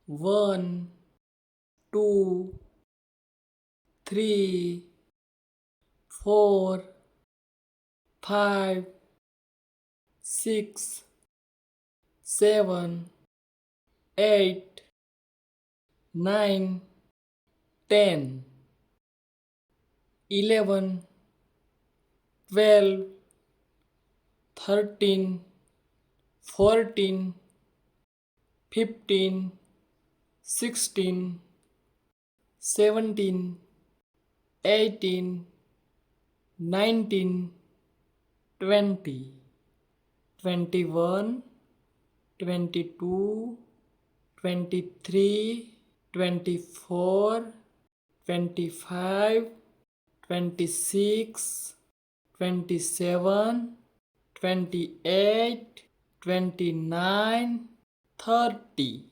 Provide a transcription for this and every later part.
1, 2, 3, 4, 5, 6, 7, 8, 9, 10, 11, 12, 13, 14, 15, 16, 17, 18, 19, 20, 21, 22, 23, 24, 25, 26, 27, 28, 29, 30,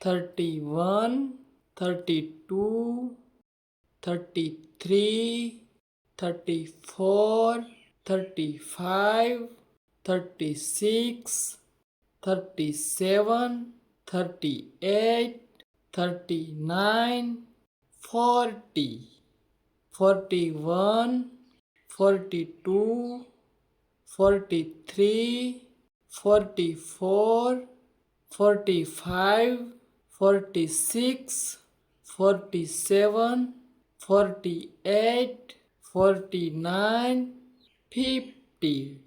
31, 32, 33, 34, 35, 36, 37, 38, 39, 40, 41, 42, 43, 44, 45, 46, 47, 48, 49, 50,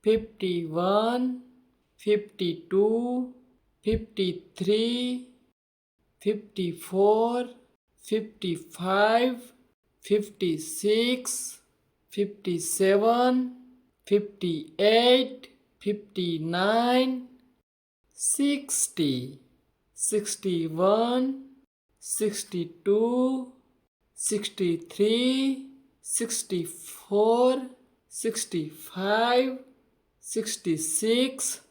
51, 52, 53, 54, 55, 56, 57, 58, 59, 60, 61, 62, 63, 64, 65, 66,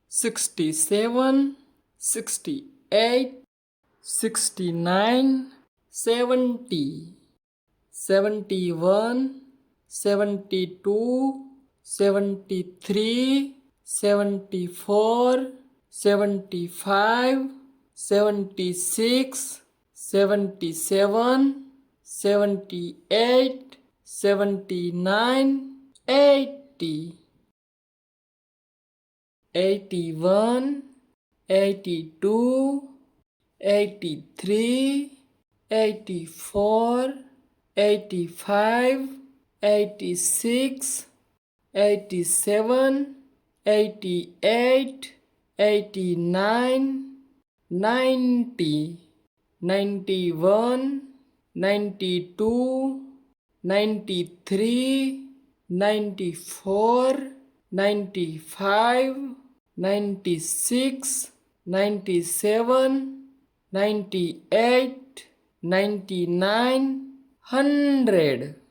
67, 68, 69, 70, 71, 72, 73, 74, 75, 76, 77, 78, 79, 80, 81, 82, 83, 84, 85, 86, 87, 88, 89, 90, 91, 92, 93, 94, 95, 96, 97, 98, 99, 100.